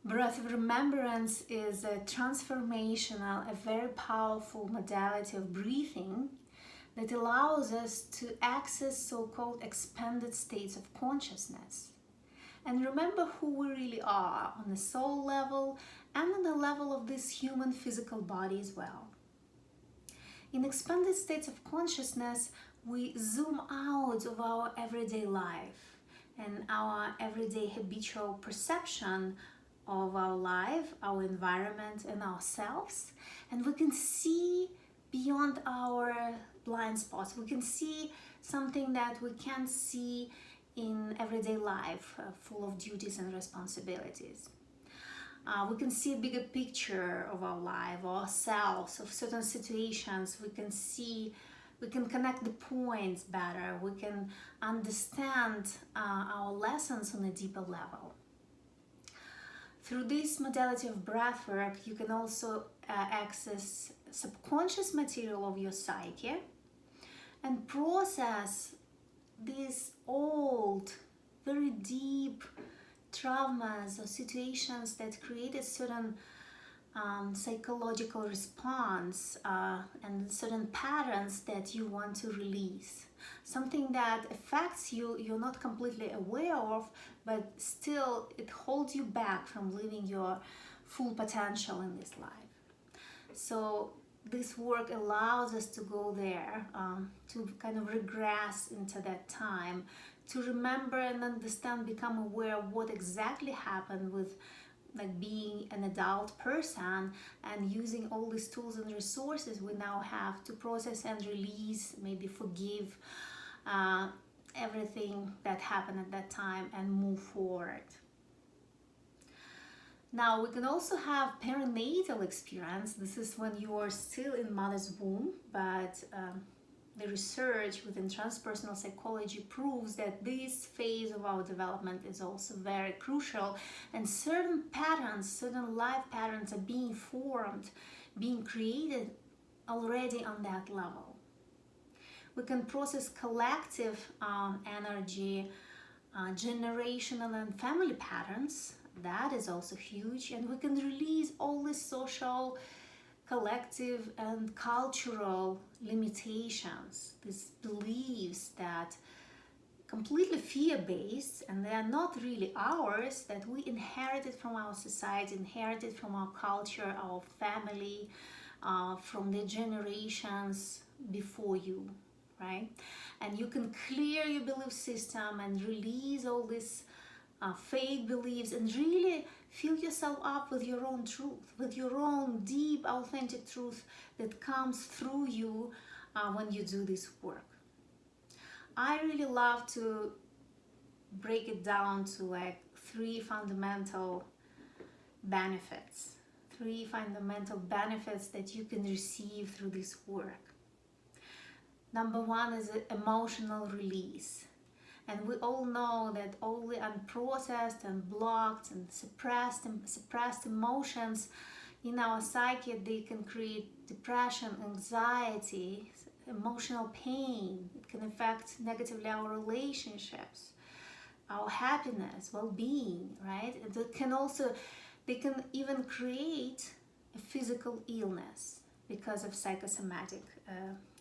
Breath of remembrance is a transformational, a very powerful modality of breathing that allows us to access so-called expanded states of consciousness and remember who we really are on the soul level and on the level of this human physical body as well. In expanded states of consciousness, we zoom out of our everyday life and our everyday habitual perception of our life, our environment, and ourselves, and we can see beyond our blind spots. We can see something that we can't see in everyday life, full of duties and responsibilities. We can see a bigger picture of our life, ourselves, of certain situations. We can connect the points better. We can understand our lessons on a deeper level. Through this modality of breathwork, you can also access subconscious material of your psyche and process these old, very deep traumas or situations that created certain psychological response and certain patterns that you want to release. Something that affects you, you're not completely aware of, but still it holds you back from living your full potential in this life. So this work allows us to go there, to kind of regress into that time, to remember and understand, become aware of what exactly happened with like being an adult person and using all these tools and resources we now have to process and release, maybe forgive everything that happened at that time and move forward. Now we can also have perinatal experience. This is when you are still in mother's womb, but the research within transpersonal psychology proves that this phase of our development is also very crucial, and certain patterns, certain life patterns are being formed, being created already on that level. We can process collective energy, generational and family patterns. That is also huge, and we can release all these social, collective and cultural limitations, these beliefs that completely fear-based and they are not really ours, that we inherited from our society, inherited from our culture, our family, from the generations before you, right? And you can clear your belief system and release all these fake beliefs and really fill yourself up with your own truth, with your own deep, authentic truth that comes through you when you do this work. I really love to break it down to like three fundamental benefits that you can receive through this work. Number one is emotional release. And we all know that all the unprocessed and blocked and suppressed emotions in our psyche, they can create depression, anxiety, emotional pain. It can affect negatively our relationships, our happiness, well-being, right? They can even create a physical illness because of psychosomatic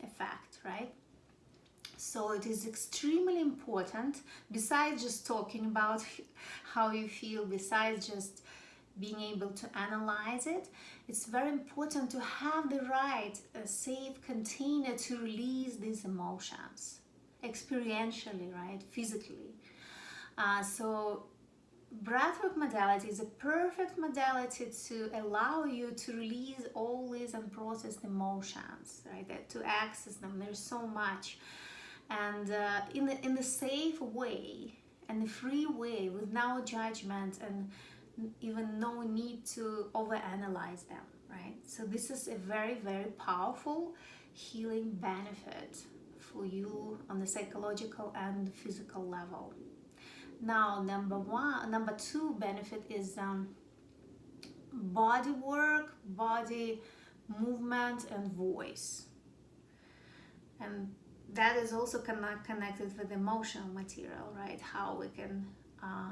effect, right? So it is extremely important, besides just talking about how you feel, besides just being able to analyze it, it's very important to have the right, safe container to release these emotions, experientially, right, physically. So breathwork modality is a perfect modality to allow you to release all these unprocessed emotions, right, to access them. There's so much. And in the safe way and the free way, with no judgment and even no need to overanalyze them, right? So this is a very, very powerful healing benefit for you on the psychological and physical level. Now, number two benefit is body work, body movement, and voice. And that is also connected with emotional material, right? How we can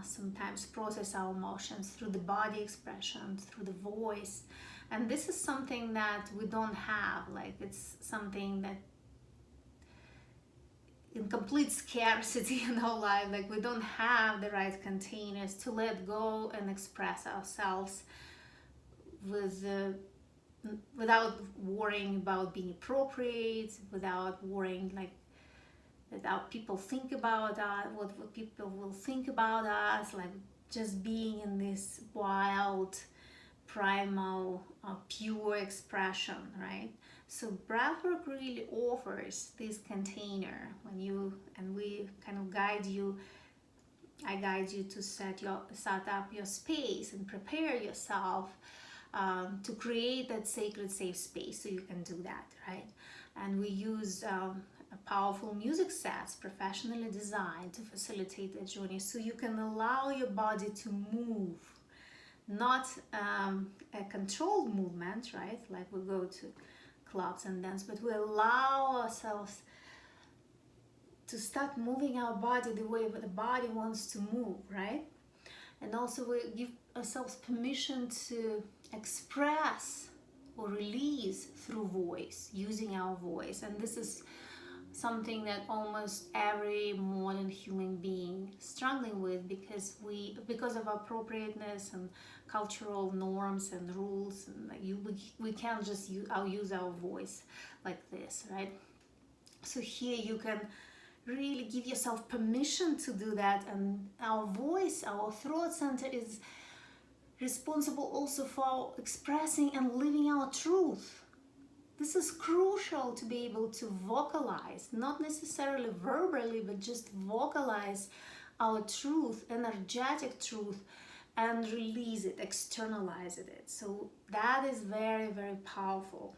sometimes process our emotions through the body expression, through the voice. And this is something that we don't have. Like, it's something that in complete scarcity in our life. Like, we don't have the right containers to let go and express ourselves with without worrying about being appropriate, without worrying like without people think about us, what people will think about us, like just being in this wild, primal, pure expression, right? So breathwork really offers this container when you, and we kind of guide you, I guide you to set up your space and prepare yourself to create that sacred safe space so you can do that, right? And we use powerful music sets professionally designed to facilitate the journey so you can allow your body to move, not a controlled movement, right? Like we go to clubs and dance, but we allow ourselves to start moving our body the way the body wants to move, right? And also we give ourselves permission to express or release through voice, using our voice. And this is something that almost every modern human being is struggling with because of appropriateness and cultural norms and rules, and we can't just use our voice like this, right? So here you can really give yourself permission to do that, and our voice, our throat center, is responsible also for expressing and living our truth. This is crucial to be able to vocalize, not necessarily verbally, but just vocalize our truth, energetic truth, and release it, externalize it. So that is very, very powerful.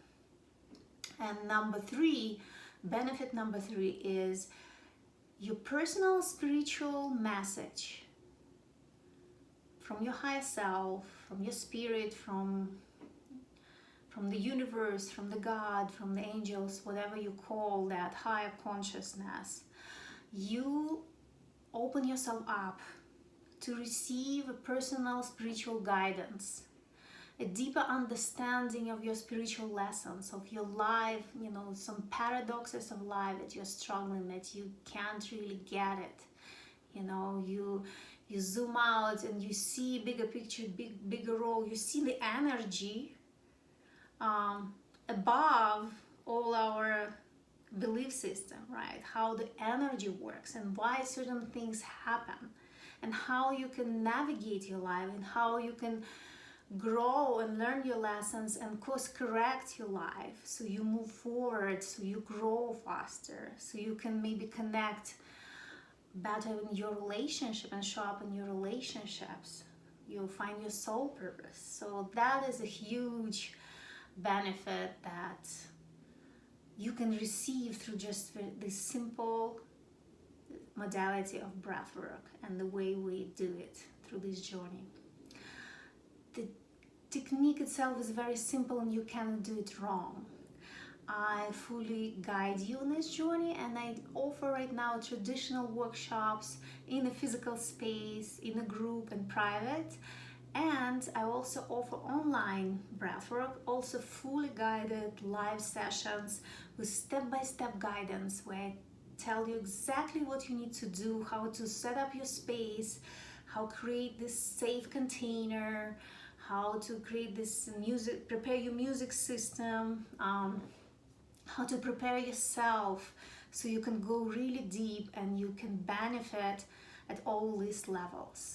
And benefit number three is your personal spiritual message from your higher self, from your spirit, from the universe, from the God, from the angels, whatever you call that higher consciousness. You open yourself up to receive a personal spiritual guidance, a deeper understanding of your spiritual lessons, of your life, some paradoxes of life that you're struggling, that you can't really get it. You zoom out and you see bigger picture, bigger role. You see the energy above all our belief system, right? How the energy works and why certain things happen, and how you can navigate your life, and how you can grow and learn your lessons and course correct your life so you move forward, so you grow faster, so you can maybe connect better in your relationship and show up in your relationships. You'll find your soul purpose. So that is a huge benefit that you can receive through just this simple modality of breath work and the way we do it through this journey. The technique itself is very simple and you cannot do it wrong. I fully guide you on this journey, and I offer right now traditional workshops in a physical space, in a group and private. And I also offer online breathwork, also fully guided live sessions with step-by-step guidance where I tell you exactly what you need to do, how to set up your space, how to create this safe container, how to create this music, prepare your music system, how to prepare yourself so you can go really deep and you can benefit at all these levels.